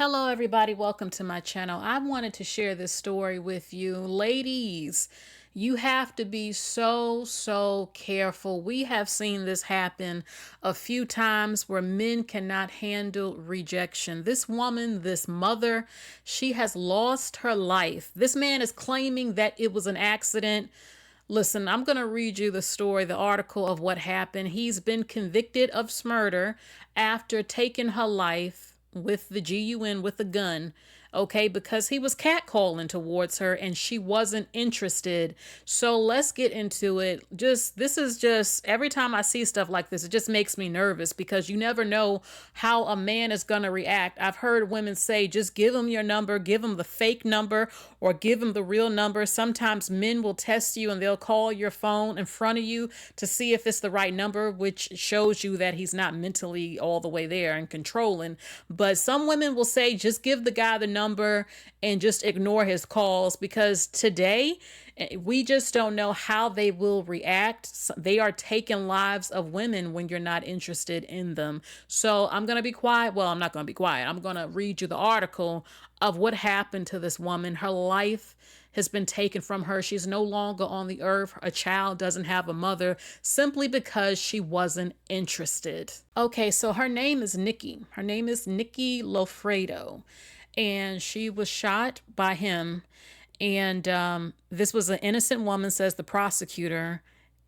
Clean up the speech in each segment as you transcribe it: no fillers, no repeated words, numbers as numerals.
Hello, everybody. Welcome to my channel. I wanted to share this story with you. Ladies, you have to be so careful. We have seen this happen a few times where men cannot handle rejection. This woman, this mother, she has lost her life. This man is claiming that it was an accident. Listen, I'm going to read you the story, the article of what happened. He's been convicted of murder after taking her life with the gun, with the gun, okay, because he was catcalling towards her and she wasn't interested. So let's get into it. This is just, every time I see stuff like this, it just makes me nervous because you never know how a man is going to react. I've heard women say, just give him your number, give him the fake number or give him the real number. Sometimes men will test you and they'll call your phone in front of you to see if it's the right number, which shows you that he's not mentally all the way there and controlling. But some women will say, just give the guy the number and just ignore his calls, because today we just don't know how they will react. They are taking lives of women when you're not interested in them. So I'm going to be quiet. Well, I'm not going to be quiet. I'm going to read you the article of what happened to this woman. Her life has been taken from her. She's no longer on the earth. A child doesn't have a mother simply because she wasn't interested. Okay, so her name is Nikki. Her name is Nikki Loffredo, and she was shot by him. And this was an innocent woman, says the prosecutor,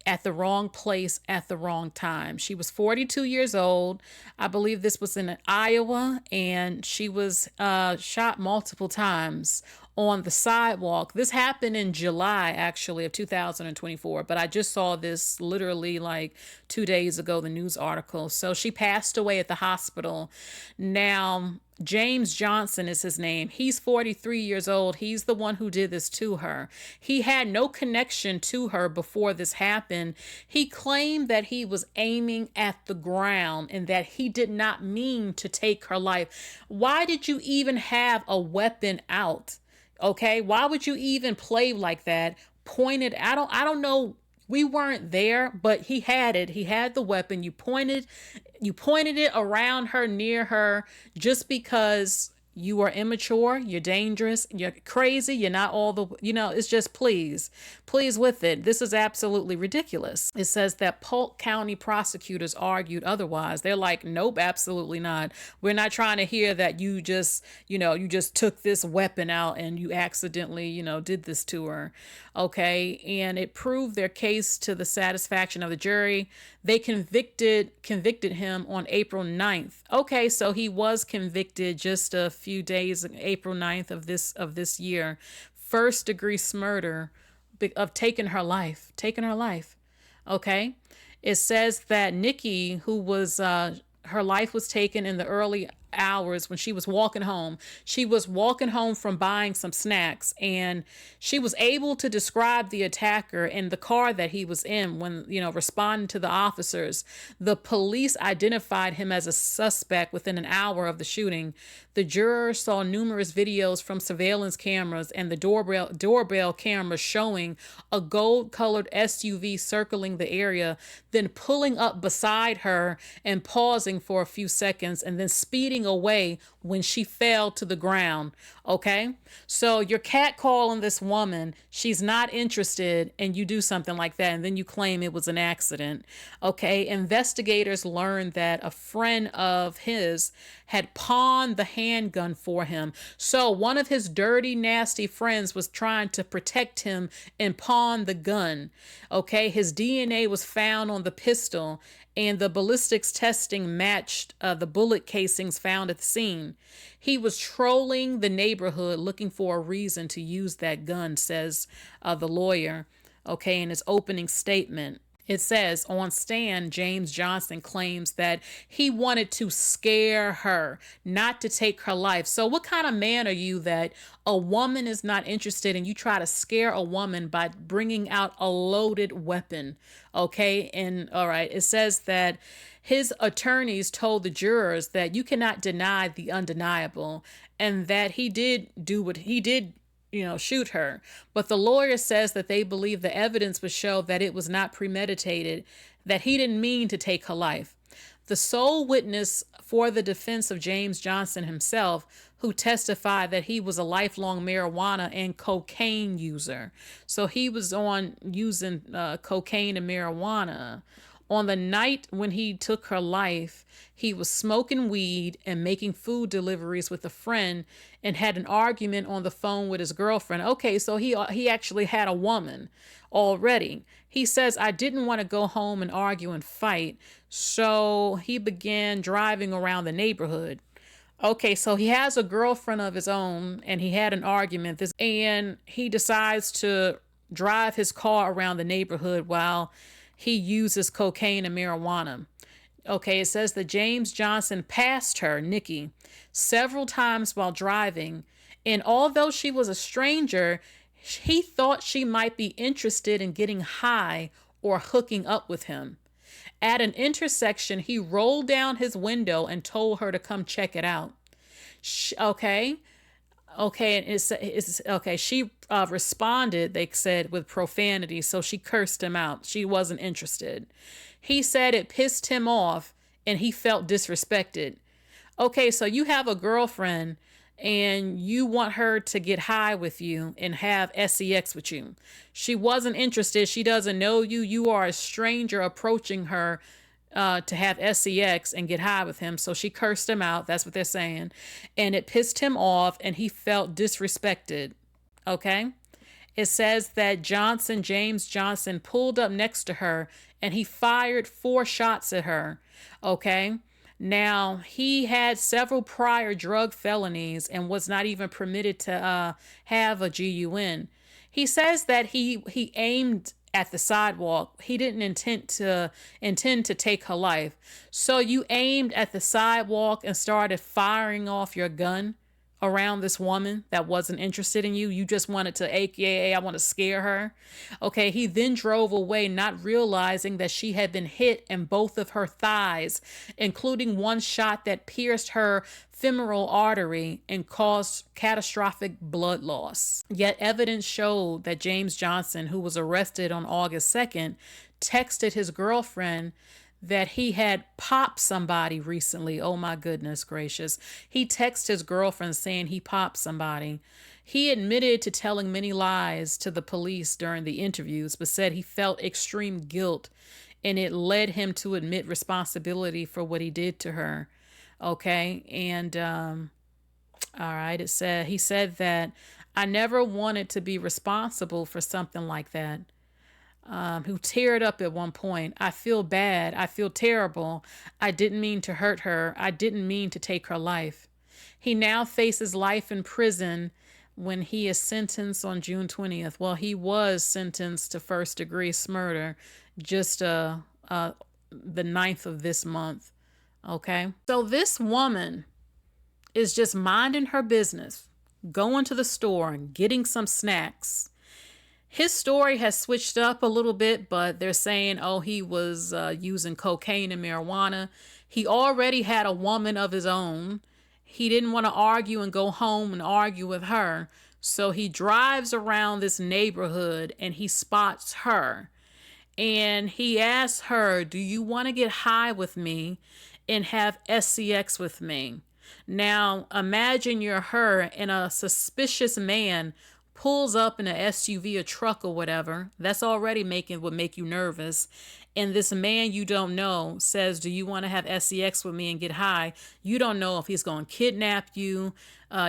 at the wrong place at the wrong time. She was 42 years old. I believe this was in Iowa, and she was shot multiple times on the sidewalk. This happened in July, actually, of 2024, but I just saw this literally like 2 days ago, the news article. So she passed away at the hospital. Now, James Johnson is his name. He's 43 years old. He's the one who did this to her. He had no connection to her before this happened. He claimed that he was aiming at the ground and that he did not mean to take her life. Why did you even have a weapon out? Okay, why would you even play like that? Pointed, I don't know. We weren't there, but he had it. He had the weapon. You pointed it around her, near her, just because you are immature, you're dangerous, you're crazy, you're not all the, it's just please with it. This is absolutely ridiculous. It says that Polk County prosecutors argued otherwise. They're like, nope, absolutely not. We're not trying to hear that you just took this weapon out and you accidentally, did this to her. Okay. And it proved their case to the satisfaction of the jury. They convicted him on April 9th. Okay. So he was convicted just a few days, April 9th of this year. First degree murder of taking her life. Okay. It says that Nikki, who was her life was taken in the early hours when she was walking home. She was walking home from buying some snacks, and she was able to describe the attacker and the car that he was in when, responding to the officers. The police identified him as a suspect within an hour of the shooting. The jurors saw numerous videos from surveillance cameras and the doorbell camera showing a gold-colored SUV circling the area, then pulling up beside her and pausing for a few seconds and then speeding away when she fell to the ground. Okay, so you're catcalling this woman, she's not interested, and you do something like that, and then you claim it was an accident. Okay, investigators learned that a friend of his had pawned the handgun for him. So one of his dirty, nasty friends was trying to protect him and pawn the gun. Okay, his DNA was found on the pistol, and the ballistics testing matched the bullet casings found at the scene. He was trolling the neighborhood looking for a reason to use that gun, says the lawyer, okay, in his opening statement. It says, on stand, James Johnson claims that he wanted to scare her, not to take her life. So what kind of man are you that a woman is not interested and you try to scare a woman by bringing out a loaded weapon? Okay. And all right, it says that his attorneys told the jurors that you cannot deny the undeniable and that he did do what he did, shoot her. But the lawyer says that they believe the evidence would show that it was not premeditated, that he didn't mean to take her life. The sole witness for the defense of James Johnson himself, who testified that he was a lifelong marijuana and cocaine user. So he was on using cocaine and marijuana. On the night when he took her life, he was smoking weed and making food deliveries with a friend and had an argument on the phone with his girlfriend. Okay, so he actually had a woman already. He says, I didn't want to go home and argue and fight, so he began driving around the neighborhood. Okay, so he has a girlfriend of his own and he had an argument and he decides to drive his car around the neighborhood while he uses cocaine and marijuana. Okay, it says that James Johnson passed her, Nikki, several times while driving, and although she was a stranger, he thought she might be interested in getting high or hooking up with him. At an intersection, he rolled down his window and told her to come check it out. Okay. Okay, and it's okay. She responded, they said, with profanity, so she cursed him out. She wasn't interested. He said it pissed him off and he felt disrespected. Okay, so you have a girlfriend and you want her to get high with you and have sex with you. She wasn't interested. She doesn't know you. You are a stranger approaching her to have sex and get high with him. So she cursed him out. That's what they're saying. And it pissed him off and he felt disrespected. Okay. It says that James Johnson, pulled up next to her and he fired 4 shots at her. Okay. Now, he had several prior drug felonies and was not even permitted to have a GUN. He says that he aimed at the sidewalk. He didn't intend to take her life. So you aimed at the sidewalk and started firing off your gun around this woman that wasn't interested in you. You just wanted to, AKA, I want to scare her. Okay, he then drove away, not realizing that she had been hit in both of her thighs, including one shot that pierced her femoral artery and caused catastrophic blood loss. Yet evidence showed that James Johnson, who was arrested on August 2nd, texted his girlfriend that he had popped somebody recently. Oh my goodness gracious. He texted his girlfriend saying he popped somebody. He admitted to telling many lies to the police during the interviews, but said he felt extreme guilt and it led him to admit responsibility for what he did to her. Okay. And, all right. He said that I never wanted to be responsible for something like that. Who teared up at one point. I feel bad. I feel terrible. I didn't mean to hurt her. I didn't mean to take her life. He now faces life in prison when he is sentenced on June 20th. Well, he was sentenced to first-degree murder just the 9th of this month. Okay? So this woman is just minding her business, going to the store and getting some snacks. His story has switched up a little bit, but they're saying, oh, he was using cocaine and marijuana. He already had a woman of his own. He didn't want to argue and go home and argue with her. So he drives around this neighborhood and he spots her. And he asks her, do you want to get high with me and have sex with me? Now, imagine you're her and a suspicious man pulls up in an SUV, a truck or whatever. That's already would make you nervous. And this man you don't know says, do you want to have sex with me and get high? You don't know if he's going to kidnap you.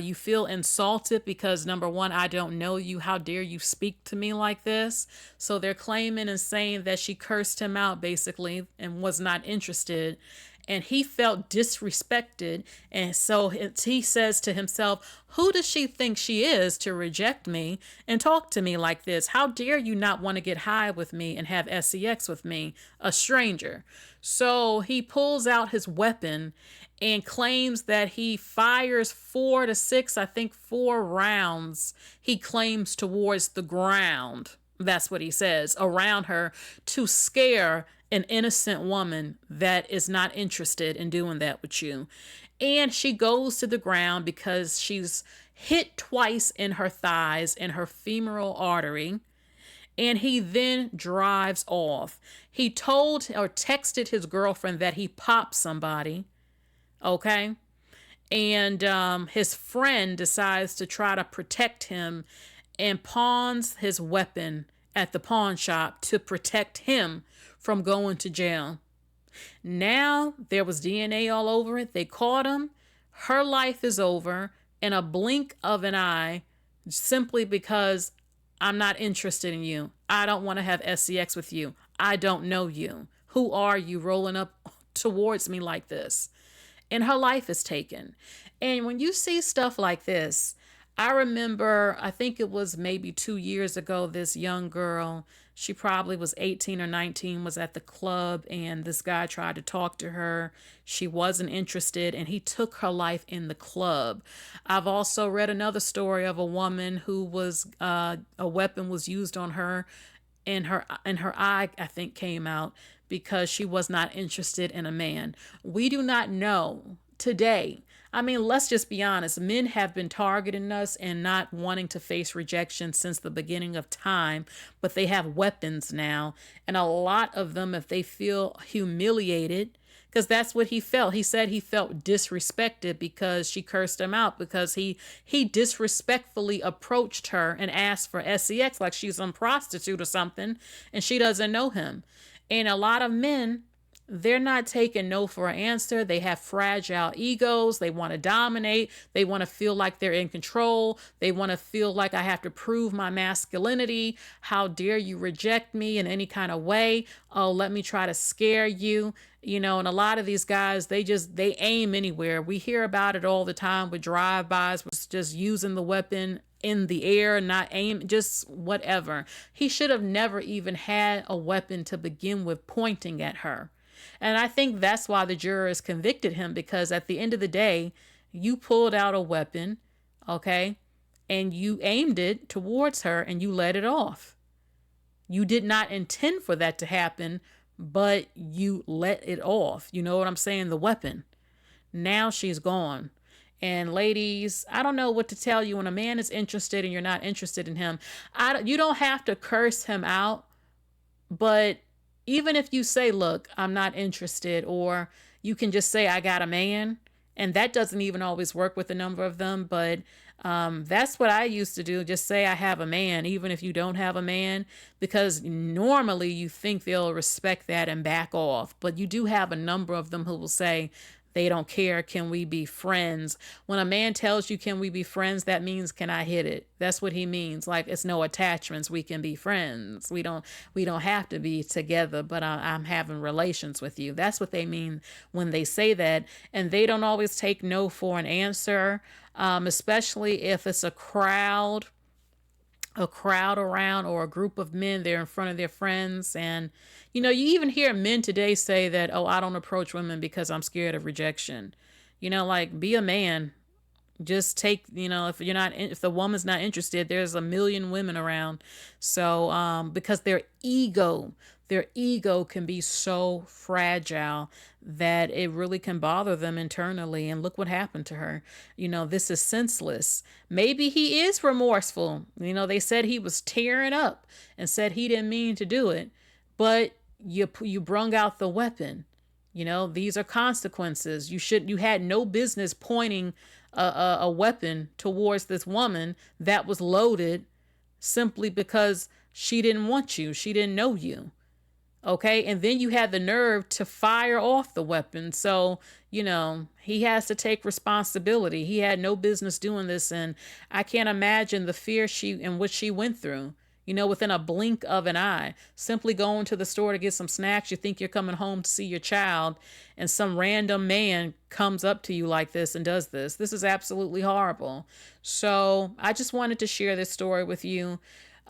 You feel insulted because, number one, I don't know you. How dare you speak to me like this? So they're claiming and saying that she cursed him out, basically, and was not interested. And he felt disrespected. And so he says to himself, who does she think she is to reject me and talk to me like this? How dare you not want to get high with me and have sex with me, a stranger? So he pulls out his weapon and claims that he fires 4 to 6, I think 4 rounds, he claims, towards the ground. That's what he says, around her, to scare an innocent woman that is not interested in doing that with you. And she goes to the ground because she's hit twice in her thighs and her femoral artery. And he then drives off. He told or texted his girlfriend that he popped somebody. Okay. And his friend decides to try to protect him and pawns his weapon at the pawn shop to protect him from going to jail. Now there was DNA all over it. They caught him. Her life is over in a blink of an eye simply because I'm not interested in you. I don't want to have sex with you. I don't know you. Who are you rolling up towards me like this? And her life is taken. And when you see stuff like this, I remember, I think it was maybe 2 years ago, this young girl, she probably was 18 or 19, was at the club and this guy tried to talk to her. She wasn't interested and he took her life in the club. I've also read another story of a woman who was, a weapon was used on her and her eye, I think, came out because she was not interested in a man. We do not know today. I mean, let's just be honest. Men have been targeting us and not wanting to face rejection since the beginning of time, but they have weapons now. And a lot of them, if they feel humiliated, because that's what he felt. He said he felt disrespected because she cursed him out because he disrespectfully approached her and asked for sex like she's some prostitute or something, and she doesn't know him. And a lot of men, they're not taking no for an answer. They have fragile egos. They want to dominate. They want to feel like they're in control. They want to feel like I have to prove my masculinity. How dare you reject me in any kind of way? Oh, let me try to scare you. You know, and a lot of these guys, they aim anywhere. We hear about it all the time with drive-bys, with just using the weapon in the air, not aim, just whatever. He should have never even had a weapon to begin with pointing at her. And I think that's why the jurors convicted him, because at the end of the day, you pulled out a weapon, okay, and you aimed it towards her and you let it off. You did not intend for that to happen, but you let it off. You know what I'm saying? The weapon. Now she's gone. And ladies, I don't know what to tell you. When a man is interested and you're not interested in him, you don't have to curse him out, but even if you say, look, I'm not interested, or you can just say, I got a man. And that doesn't even always work with a number of them. But that's what I used to do. Just say I have a man, even if you don't have a man, because normally you think they'll respect that and back off. But you do have a number of them who will say, they don't care. Can we be friends? When a man tells you, can we be friends? That means, can I hit it? That's what he means. Like, it's no attachments. We can be friends. We don't have to be together, but I'm having relations with you. That's what they mean when they say that. And they don't always take no for an answer, especially if it's a crowd around, or a group of men, they're in front of their friends. And you even hear men today say that, oh, I don't approach women because I'm scared of rejection. Like, be a man. Just take, if the woman's not interested, there's a million women around. So because their ego can be so fragile that it really can bother them internally. And look what happened to her. This is senseless. Maybe he is remorseful. They said he was tearing up and said he didn't mean to do it, but you brung out the weapon. These are consequences. You had no business pointing a weapon towards this woman that was loaded simply because she didn't want you. She didn't know you. Okay. And then you had the nerve to fire off the weapon. So, he has to take responsibility. He had no business doing this. And I can't imagine the fear in which she went through. Within a blink of an eye, simply going to the store to get some snacks. You think you're coming home to see your child, and some random man comes up to you like this and does this. This is absolutely horrible. So I just wanted to share this story with you.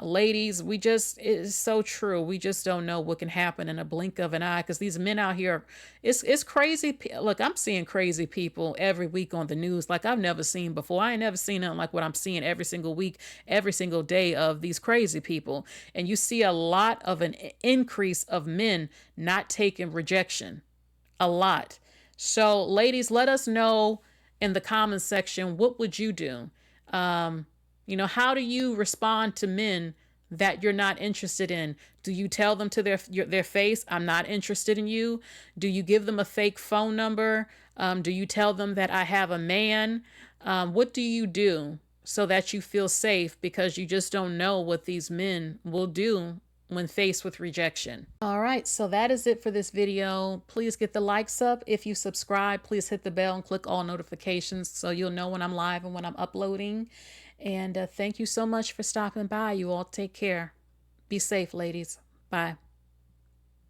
Ladies, it's so true. We just don't know what can happen in a blink of an eye, because these men out here, it's crazy. Look, I'm seeing crazy people every week on the news like I've never seen before. I ain't never seen nothing like what I'm seeing every single week, every single day, of these crazy people. And you see a lot of an increase of men not taking rejection. A lot. So ladies, let us know in the comments section, what would you do? How do you respond to men that you're not interested in? Do you tell them to their face, I'm not interested in you? Do you give them a fake phone number? Do you tell them that I have a man? What do you do so that you feel safe? Because you just don't know what these men will do when faced with rejection. All right, so that is it for this video. Please get the likes up. If you subscribe, please hit the bell and click all notifications so you'll know when I'm live and when I'm uploading. And thank you so much for stopping by. You all take care. Be safe, ladies. Bye.